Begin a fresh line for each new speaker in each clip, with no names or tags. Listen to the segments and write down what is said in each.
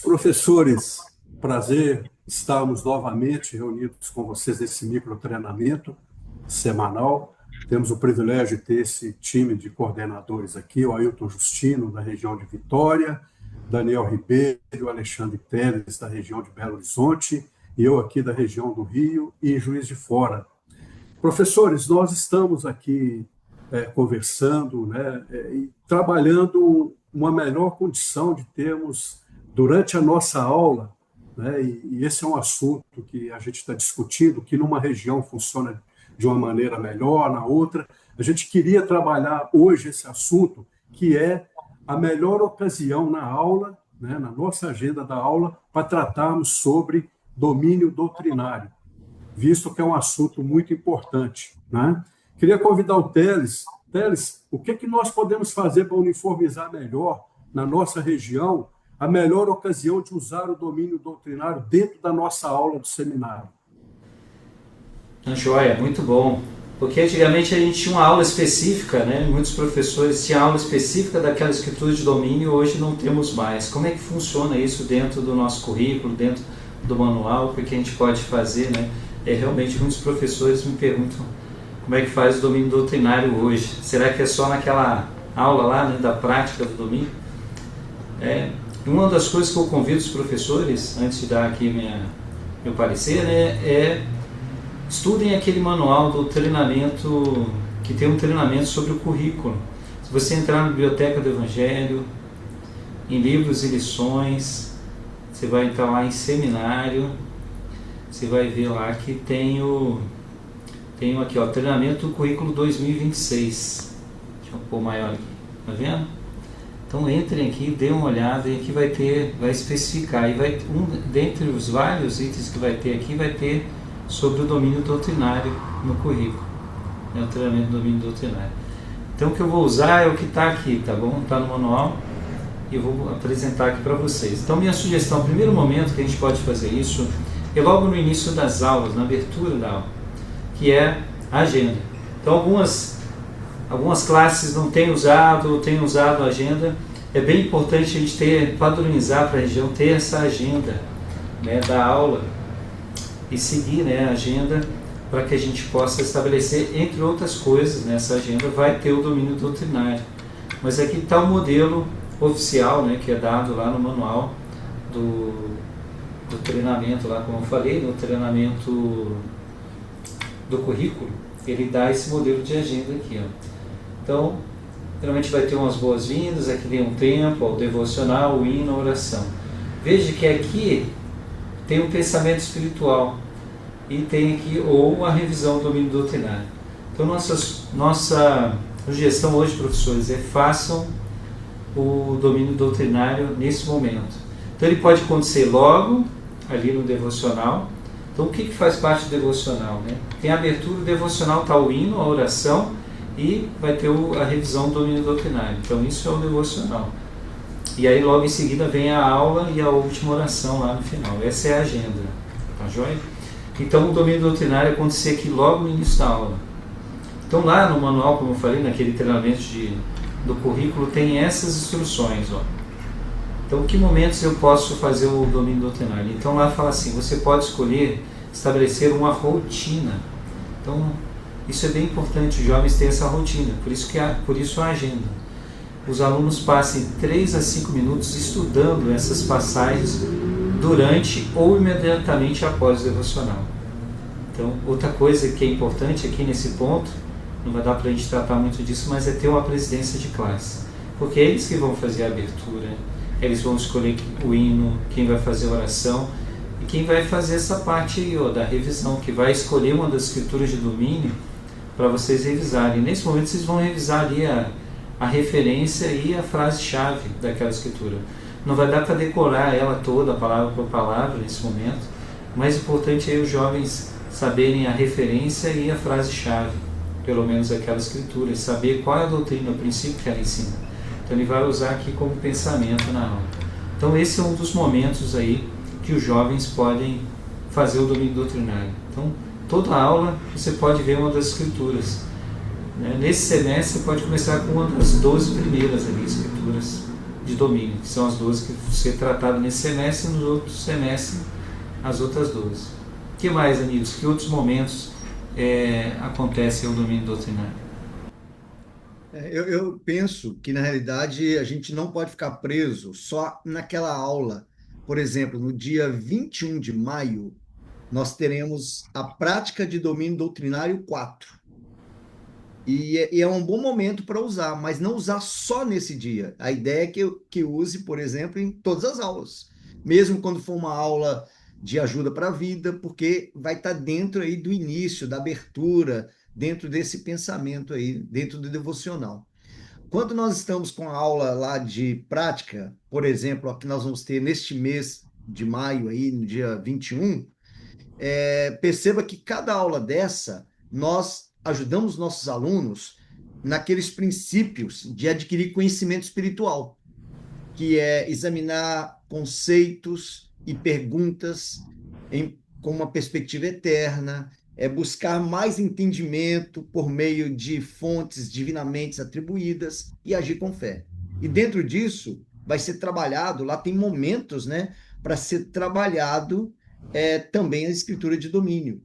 Professores, prazer estarmos novamente reunidos com vocês nesse microtreinamento semanal. Temos o privilégio de ter esse time de coordenadores aqui, o Ailton Justino, da região de Vitória, Daniel Ribeiro, Alexandre Teles, da região de Belo Horizonte, e eu aqui da região do Rio e Juiz de Fora. Professores, nós estamos aqui conversando, né, e trabalhando uma melhor condição de termos, durante a nossa aula, né, e esse é um assunto que a gente está discutindo, que numa região funciona de uma maneira melhor, na outra. A gente queria trabalhar hoje esse assunto, que é a melhor ocasião na aula, né, na nossa agenda da aula, para tratarmos sobre domínio doutrinário, visto que é um assunto muito importante, né? Queria convidar o Teles. Teles, o que nós podemos fazer para uniformizar melhor, na nossa região, a melhor ocasião de usar o domínio doutrinário dentro da nossa aula do seminário?
Joia, muito bom. Porque antigamente a gente tinha uma aula específica, né? Muitos professores tinham aula específica daquela escritura de domínio, hoje não temos mais. Como é que funciona isso dentro do nosso currículo, dentro do manual, o que a gente pode fazer, né? Realmente muitos professores me perguntam como é que faz o domínio doutrinário hoje. Será que é só naquela aula lá, né, da prática do domínio? Uma das coisas que eu convido os professores, antes de dar aqui meu parecer, né, estudem aquele manual do treinamento, que tem um treinamento sobre o currículo. Se você entrar na Biblioteca do Evangelho, em livros e lições, você vai entrar lá em seminário, você vai ver lá que tem aqui, ó, treinamento do currículo 2026. Deixa eu pôr maior aqui, tá vendo? Então entrem aqui, dêem uma olhada, e aqui vai especificar, e dentre os vários itens que vai ter aqui, vai ter sobre o domínio doutrinário no currículo, né, o treinamento do domínio doutrinário. Então o que eu vou usar é o que está aqui, tá bom? Está no manual, e eu vou apresentar aqui para vocês. Então minha sugestão, o primeiro momento que a gente pode fazer isso, é logo no início das aulas, na abertura da aula, que é a agenda. Então algumas classes não têm usado, têm usado a agenda. É bem importante a gente padronizar para a região, ter essa agenda, né, da aula e seguir, né, a agenda para que a gente possa estabelecer, entre outras coisas, nessa agenda vai ter o domínio doutrinário. Mas aqui está o modelo oficial, né, que é dado lá no manual do treinamento, lá como eu falei, no treinamento do currículo, ele dá esse modelo de agenda aqui, ó. Então, geralmente vai ter umas boas-vindas, aqui tem um tempo, ó, o devocional, o hino, a oração. Veja que aqui tem um pensamento espiritual e tem aqui ou a revisão do domínio doutrinário. Então, nossa sugestão hoje, professores, façam o domínio doutrinário nesse momento. Então, ele pode acontecer logo ali no devocional. Então, o que faz parte do devocional, né? Tem a abertura do devocional, está o hino, a oração, e vai ter a revisão do domínio doutrinário. Então, isso é o devocional. E aí, logo em seguida, vem a aula e a última oração lá no final. Essa é a agenda. Tá joia? Então, o domínio doutrinário acontecer aqui logo no início da aula. Então, lá no manual, como eu falei, naquele treinamento do currículo, tem essas instruções, ó. Então, que momentos eu posso fazer o domínio doutrinário? Então, lá fala assim, você pode escolher estabelecer uma rotina. Então, isso é bem importante, os jovens têm essa rotina, por isso a agenda. Os alunos passem 3 a 5 minutos estudando essas passagens durante ou imediatamente após o devocional. Então, outra coisa que é importante aqui nesse ponto, não vai dar para a gente tratar muito disso, mas é ter uma presidência de classe. Porque é eles que vão fazer a abertura, eles vão escolher o hino, quem vai fazer a oração, e quem vai fazer essa parte aí, ó, da revisão, que vai escolher uma das escrituras de domínio para vocês revisarem. Nesse momento vocês vão revisar ali a referência e a frase-chave daquela escritura. Não vai dar para decorar ela toda, palavra por palavra, nesse momento. O mais importante é os jovens saberem a referência e a frase-chave, pelo menos aquela escritura, e saber qual é a doutrina, o princípio que ela ensina. Então ele vai usar aqui como pensamento na aula. Então esse é um dos momentos aí que os jovens podem fazer o domínio doutrinário. Então toda aula você pode ver uma das escrituras. Nesse semestre você pode começar com uma das 12 primeiras ali, escrituras de domínio, que são as 12 que vão ser tratadas nesse semestre, e nos outros semestres as outras 12. O que mais, amigos? Que outros momentos acontece o domínio doutrinário?
Eu penso que, na realidade, a gente não pode ficar preso só naquela aula. Por exemplo, no dia 21 de maio, nós teremos a prática de domínio doutrinário 4. E é um bom momento para usar, mas não usar só nesse dia. A ideia é que use, por exemplo, em todas as aulas. Mesmo quando for uma aula de ajuda para a vida, porque vai estar dentro aí do início, da abertura, dentro desse pensamento aí, dentro do devocional. Quando nós estamos com a aula lá de prática, por exemplo, a que nós vamos ter neste mês de maio, aí, no dia 21, perceba que cada aula dessa, nós ajudamos nossos alunos naqueles princípios de adquirir conhecimento espiritual, que é examinar conceitos e perguntas com uma perspectiva eterna, é buscar mais entendimento por meio de fontes divinamente atribuídas e agir com fé. E dentro disso vai ser trabalhado, lá tem momentos, né, para ser trabalhado também a escritura de domínio.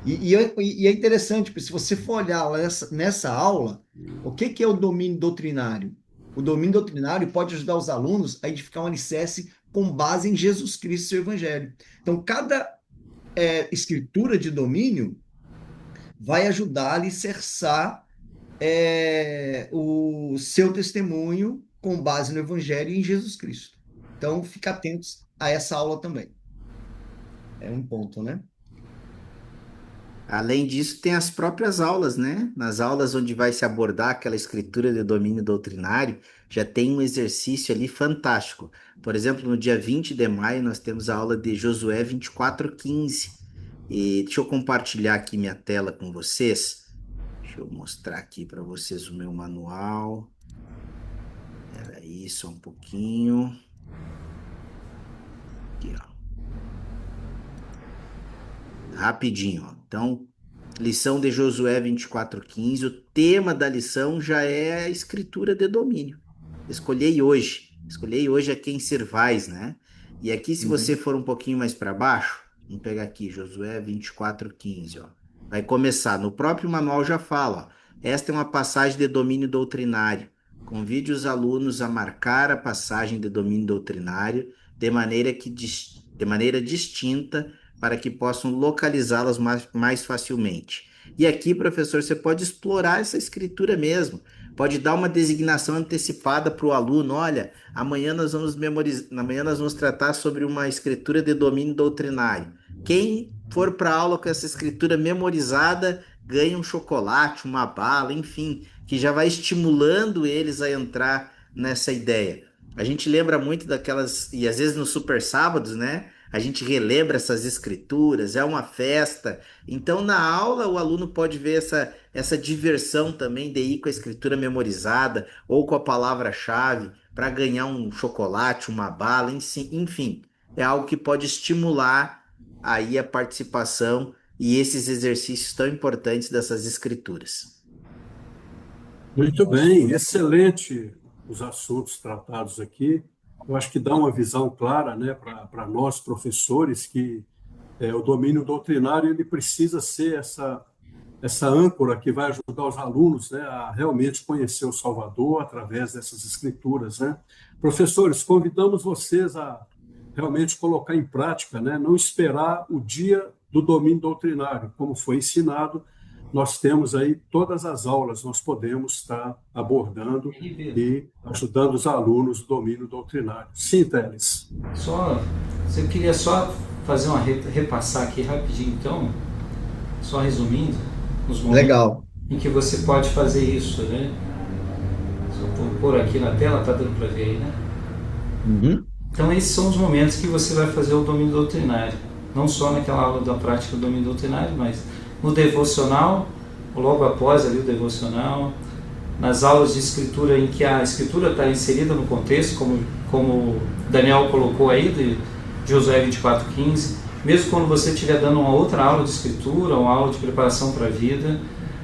E é interessante, porque se você for olhar nessa aula, o que é o domínio doutrinário? O domínio doutrinário pode ajudar os alunos a edificar um alicerce com base em Jesus Cristo e seu Evangelho. Então, cada escritura de domínio vai ajudar a alicerçar o seu testemunho com base no Evangelho e em Jesus Cristo. Então, fique atentos a essa aula também. É um ponto, né?
Além disso, tem as próprias aulas, né? Nas aulas onde vai se abordar aquela escritura de domínio doutrinário, já tem um exercício ali fantástico. Por exemplo, no dia 20 de maio, nós temos a aula de Josué 24:15. E deixa eu compartilhar aqui minha tela com vocês. Deixa eu mostrar aqui para vocês o meu manual. Espera aí, só um pouquinho. Aqui, ó. Rapidinho, ó. Então, lição de Josué 24:15, o tema da lição já é a escritura de domínio. Escolhei hoje a quem servais, né? E aqui, se você for um pouquinho mais para baixo, vamos pegar aqui, Josué 24:15, ó. Vai começar, no próprio manual já fala, ó, esta é uma passagem de domínio doutrinário. Convide os alunos a marcar a passagem de domínio doutrinário de maneira distinta, para que possam localizá-las mais facilmente. E aqui, professor, você pode explorar essa escritura mesmo, pode dar uma designação antecipada para o aluno, olha, amanhã nós vamos tratar sobre uma escritura de domínio doutrinário. Quem for para a aula com essa escritura memorizada, ganha um chocolate, uma bala, enfim, que já vai estimulando eles a entrar nessa ideia. A gente lembra muito daquelas, e às vezes nos super sábados, né? A gente relembra essas escrituras, é uma festa. Então, na aula, o aluno pode ver essa diversão também de ir com a escritura memorizada ou com a palavra-chave para ganhar um chocolate, uma bala, enfim. É algo que pode estimular aí a participação e esses exercícios tão importantes dessas escrituras.
Muito bem, excelente os assuntos tratados aqui. Eu acho que dá uma visão clara, né, para nós, professores, que o domínio doutrinário ele precisa ser essa âncora que vai ajudar os alunos, né, a realmente conhecer o Salvador através dessas escrituras, né? Professores, convidamos vocês a realmente colocar em prática, né, não esperar o dia do domínio doutrinário, como foi ensinado. Nós temos aí todas as aulas, nós podemos estar abordando e ajudando os alunos no domínio doutrinário. Sim, Teles.
Eu queria só fazer repassar aqui rapidinho, então, só resumindo, os momentos
Legal.
Em que você pode fazer isso, né? Só vou pôr aqui na tela, tá dando para ver aí, né?
Uhum.
Então, esses são os momentos que você vai fazer o domínio doutrinário. Não só naquela aula da prática do domínio doutrinário, mas no devocional, logo após ali o devocional, nas aulas de escritura em que a escritura está inserida no contexto, como Daniel colocou aí, de Josué 24:15, mesmo quando você estiver dando uma outra aula de escritura, uma aula de preparação para a vida,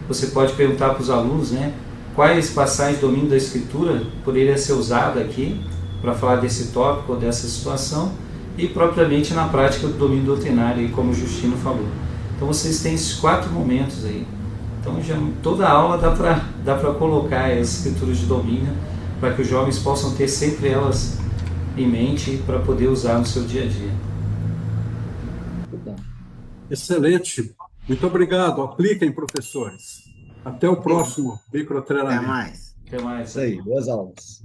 você pode perguntar para os alunos, né, quais passagens de domínio da escritura poderiam ser usadas aqui, para falar desse tópico ou dessa situação, e propriamente na prática do domínio doutrinário, como o Justino falou. Então vocês têm esses 4 momentos aí. Então já toda a aula dá para colocar as escrituras de domínio, para que os jovens possam ter sempre elas em mente para poder usar no seu dia a dia.
Excelente. Muito obrigado. Apliquem, professores. Até o próximo
Até
microtreinamento.
mais.
Até mais.
Isso aí, boas aulas.